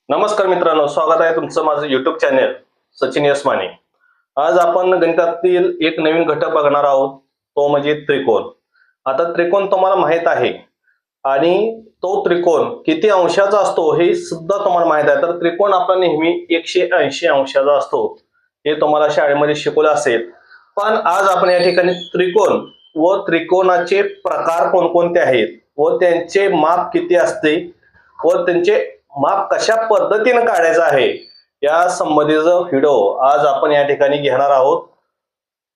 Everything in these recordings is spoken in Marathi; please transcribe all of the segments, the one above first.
नमस्कार मित्रांनो, स्वागत आहे तुमचं माझं युट्यूब चॅनल सचिन यशमाने। आज आपण गणितातील एक नवीन घटक बघणार आहोत, तो म्हणजे त्रिकोण। आता त्रिकोण तुम्हाला माहित आहे आणि तो त्रिकोण किती अंशाचा असतो हे सुद्धा तुम्हाला माहित आहे। तर त्रिकोण आपला नेहमी 180 अंशाचा असतो, हे तुम्हाला शाळेमध्ये शिकवलं असेल। पण आज आपण या ठिकाणी त्रिकोण व त्रिकोणाचे प्रकार कोणकोणते आहेत व त्यांचे माप किती असते व त्यांचे माप कशा पद्धतीने काढायचं आहे या संबंधीचा व्हिडिओ आज आपण या ठिकाणी घेणार आहोत,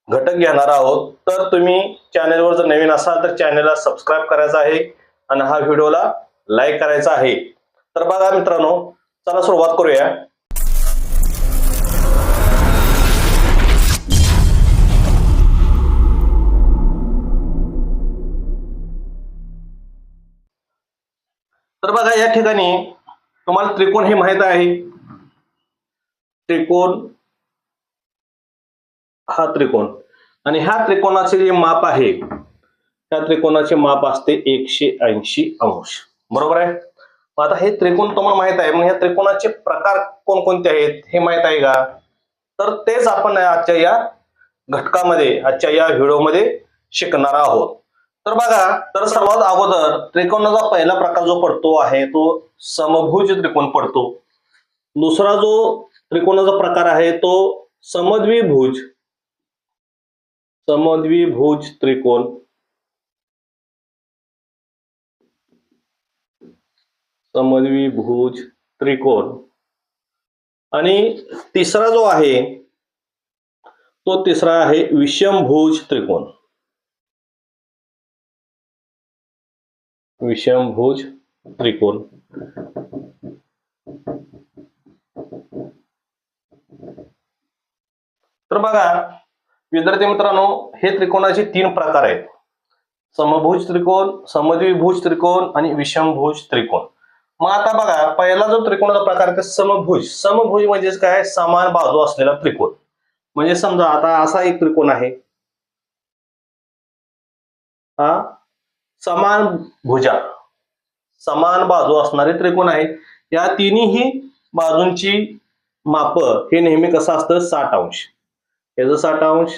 घटक घेणार आहोत। तर तुम्ही चॅनलवर जर नवीन असाल तर चॅनलला सबस्क्राइब करायचं आहे आणि हा व्हिडिओला लाईक करायचा आहे। तर बघा मित्रांनो, चला सुरुवात करूया। तर बघा या ठिकाणी तुम्हाला त्रिकोण हे माहित आहे। त्रिकोण हा त्रिकोण आणि ह्या त्रिकोणाचे जे माप आहे त्या त्रिकोणाचे माप असते 180 अंश, बरोबर आहे। आता हे त्रिकोण तुम्हाला माहित आहे, मग ह्या त्रिकोणाचे प्रकार कोणकोणते आहेत हे माहित आहे का? तर तेच आपण आजच्या या घटकामध्ये, आजच्या या व्हिडिओमध्ये शिकणार आहोत। तर बघा, तर सर्वात अगोदर त्रिकोणाचा पहिला प्रकार जो पडतो आहे तो समभुज त्रिकोण पडतो। दुसरा जो त्रिकोणाचा प्रकार आहे तो समद्विभुज त्रिकोण। समद्विभुज त्रिकोण आणि तिसरा जो आहे तो तिसरा आहे विषमभुज त्रिकोण। विषमभुज त्रिकोण तर बघा विद्यार्थी मित्रांनो, हे त्रिकोणाचे तीन प्रकार आहेत: समभुज त्रिकोण, समद्विभुज त्रिकोण आणि विषमभुज त्रिकोण। मग आता बघा, पहिला जो त्रिकोणाचा प्रकार आहे समभुज। समभुज म्हणजे काय? समान बाजू असलेला त्रिकोण। म्हणजे समजा आता असा एक त्रिकोण आहे, हा समान भुजा, समान बाजू असणारे त्रिकोण आहे। या तिन्ही बाजूंची माप हे नेहमी कसं असतं? 60 अंश। ह्याचं 60 अंश,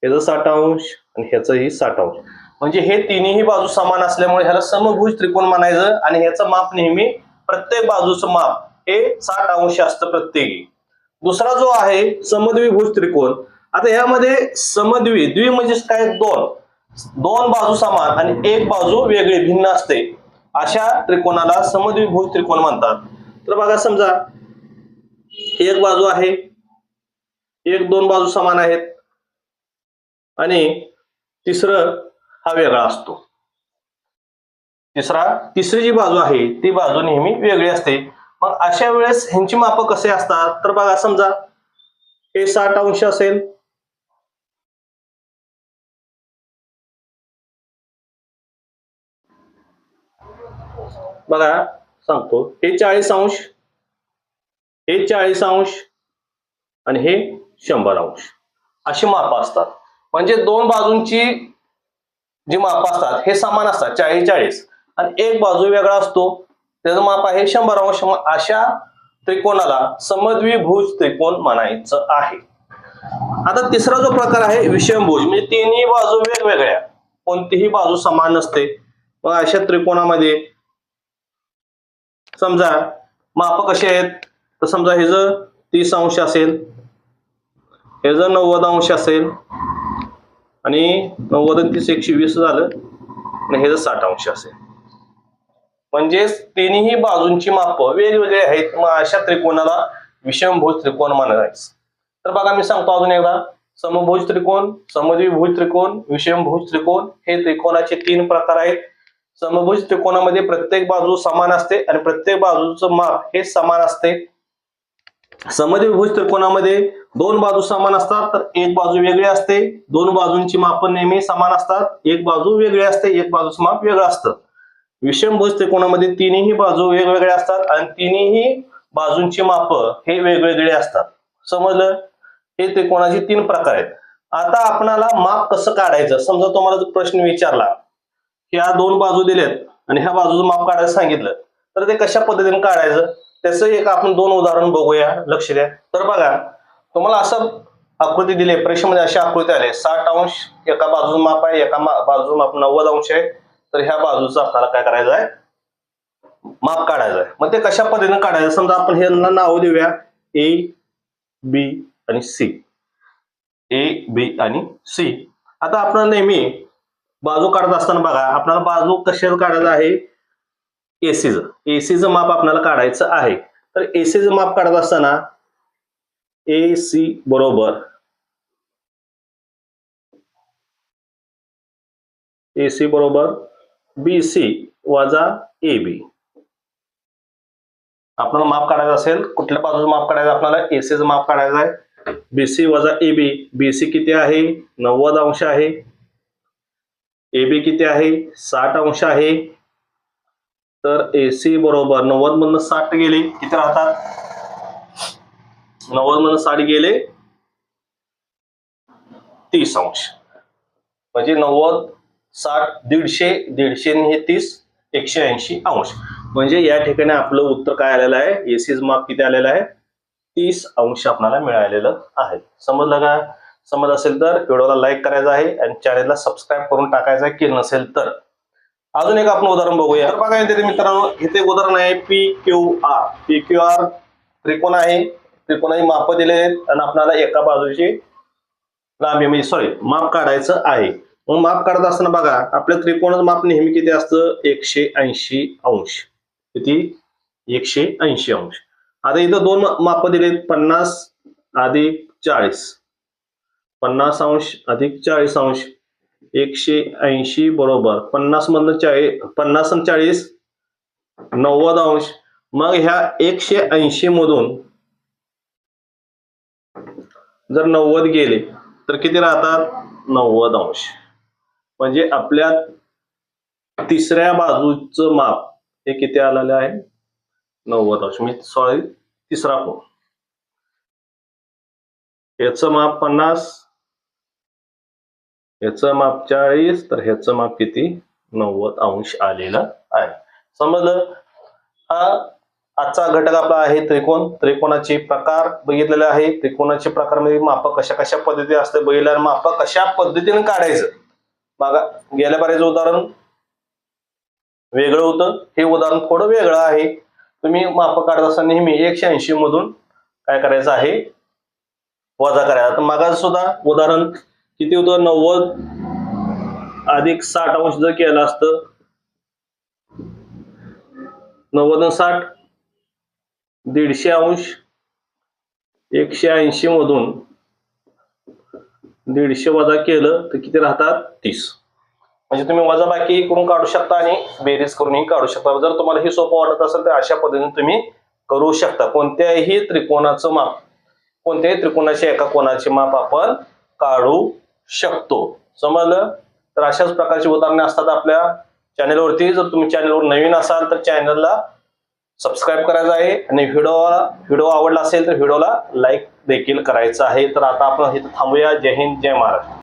ह्याचं 60 अंश आणि ह्याचंही 60 अंश। म्हणजे हे तिन्ही बाजू समान असल्यामुळे ह्याला समभुज त्रिकोण म्हणायचं आणि ह्याचं माप नेहमी प्रत्येक बाजूचं माप हे 60 अंश असतं प्रत्येकी। दुसरा जो आहे समद्विभुज त्रिकोण। आता ह्यामध्ये द्वि म्हणजे काय? दोन बाजू समान आणि एक बाजू वेगळी भिन्न असते, अशा त्रिकोणाला समद्विभुज त्रिकोण म्हणतात। तर बघा, समजा एक बाजू आहे, एक दोन बाजू समान आहेत आणि तिसरं हा वेगळा असतो। तिसरी जी बाजू आहे ती बाजू नेहमी वेगळी असते। मग अशा वेळेस ह्यांची माप कसे असतात? तर बघा, समजा हे 60 अंश असेल, बघा सांगतो, हे 40 अंश, हे 40 अंश आणि हे 100 अंश अशी माप असतात। म्हणजे दोन बाजूंची जी माप असतात हे समान असतात, 40-40, आणि एक बाजू वेगळा असतो, त्याचं माप आहे 100 अंश। अशा त्रिकोणाला समद्विभुज त्रिकोण म्हणायचं आहे। आता तिसरा जो प्रकार आहे विषमभुज, म्हणजे तिन्ही बाजू वेगवेगळ्या, कोणतीही बाजू समान नसते। मग अशा त्रिकोणामध्ये समजा माप कसे आहेत? तर समजा ह्याचं 30 अंश असेल, ह्याचं 90 अंश असेल आणि 90 आणि 30 120 झालं आणि ह्याचं 60 अंश असेल। म्हणजे तिन्ही बाजूंची माप वेगवेगळे आहेत, मग अशा त्रिकोणाला विषमभुज त्रिकोण म्हणायचं। तर बघा, मी सांगतो अजून एकदा, समभुज त्रिकोण, समद्विभुज त्रिकोण, विषमभुज त्रिकोण हे त्रिकोणाचे तीन प्रकार आहेत। समभुज त्रिकोणामध्ये प्रत्येक बाजू समान असते आणि प्रत्येक बाजूचं माप हे समान असते। समद्विभुज त्रिकोणामध्ये दोन बाजू समान असतात तर एक बाजू वेगळी असते, दोन बाजूंची माप नेहमी समान असतात, एक बाजू वेगळी असते, एक बाजूचं माप वेगळं असतं। विषमभुज त्रिकोणामध्ये तिन्ही बाजू वेगवेगळ्या असतात आणि तिन्ही बाजूंची माप हे वेगवेगळे असतात। समजलं? हे त्रिकोणाचे तीन प्रकार आहेत। आता आपल्याला माप कसं काढायचं? समजा तुम्हाला जर प्रश्न विचारला, ह्या दोन बाजू दिल्यात आणि ह्या बाजूचं माप काढायला सांगितलं, तर ते कशा पद्धतीने काढायचं? त्याचं एक आपण 2 उदाहरण बघूया, लक्ष द्या. तर बघा, तुम्हाला असं आकृती दिली परीक्षेमध्ये, अशी आकृती आली 60 अंश एका बाजूचं माप आहे, एका बाजूचं माप 90 अंश आहे. तर ह्या बाजूचं आपल्याला काय करायचं आहे, माप काढायचं आहे. मग ते कशा पद्धतीने काढायचं, समजा आपण ह्यांना नाव देऊया ए बी आणि सी. ए बी आणि सी. आता आपण नेहमी बाजू काढत असताना बघा, आपल्याला बाजू कशाला काढायचं आहे, एसीचं माप आपल्याला काढायचं आहे. तर एसीचं माप काढत असताना एसी बरोबर बीसी वजा एबी. आपल्याला माप काढायचं असेल, कुठल्या बाजूचं माप काढायचं, आपल्याला एसीचं माप काढायचं आहे. बीसी वजा एबी. बीसी किती आहे, 90 अंश आहे. एबी किती आहे, 60 अंश आहे. तर एसी बरोबर 90 मधून 60 गेले, किती राहतात, 90 मधून 60 गेले 30 अंश. म्हणजे 90 60 150 हे 30 180 अंश. म्हणजे या ठिकाणी आपलं उत्तर काय आलेलं आहे, एसीचं माप किती आलेलं आहे, 30 अंश आपल्याला मिळालेलं आहे. समजलं का? समज असेल तर व्हिडिओला लाईक करायचा आहे आणि चॅनलला सबस्क्राईब करून टाकायचं आहे, केलं नसेल तर. अजून एक आपण उदाहरण बघूया. तर बघा इथे मित्रांनो, इथे उदाहरण आहे PQR त्रिकोण आहे. त्रिकोणाची माप दिले आहेत आणि आपल्याला एका बाजूची लांबी म्हणजे माप काढायचं आहे. मग माप काढत असताना बघा, आपल्या त्रिकोणाचं माप नेहमी किती असतं, 180 अंश. किती, 180 अंश. आता इथं 2 माप दिलेत, 50 अधिक 40. 50 अंश अधिक 40 अंश. 180 बरोबर 50 मधनं 50 आणि 40 90 अंश. मग ह्या 180 मधून जर 90 गेले तर किती राहतात, 90 अंश. म्हणजे आपल्या तिसऱ्या बाजूचं माप हे किती आलेलं आहे, 90 अंश. मी तिसरा कोन, याचं माप 50, याचं माप 40, तर ह्याचं माप किती, 90 अंश आलेलं आहे. समजलं? हा आजचा घटक आपला आहे त्रिकोण. त्रिकोणाचे प्रकार बघितलेले आहे. त्रिकोणाचे प्रकारमध्ये माप कशा कशा पद्धती असते बघितलं, माप कशा पद्धतीने काढायचं. बघा, गेल्या बारीचं उदाहरण वेगळं होतं, हे उदाहरण थोडं वेगळं आहे. तुम्ही माप काढत असताना नेहमी 180 मधून काय करायचं आहे, वजा करायचा. तर मागास सुद्धा उदाहरण किती होतं, 90 अधिक 60 अंश जर केलं असतं, 90 आणि 60 150 अंश. 180 मधून 150 वजा केलं तर किती राहतात, 30. म्हणजे तुम्ही वजाबाकी करून काढू शकता आणि बेरीज करूनही काढू शकता. जर तुम्हाला हे सोपं वाटत असेल तर अशा पद्धतीने तुम्ही करू शकता. कोणत्याही त्रिकोणाचं माप, कोणत्याही त्रिकोणाच्या एका कोणाचे माप आपण काढू शकतो. समजलं? तर अशाच प्रकारची उदाहरणे असतात आपल्या चॅनलवरती. जर तुम्ही चॅनलवर नवीन असाल तर चॅनलला सबस्क्राईब करायचं आहे आणि व्हिडिओ आवडला असेल तर व्हिडिओला लाईक देखील करायचं आहे. तर आता आपण इथं थांबूया. जय हिंद, जय महाराष्ट्र.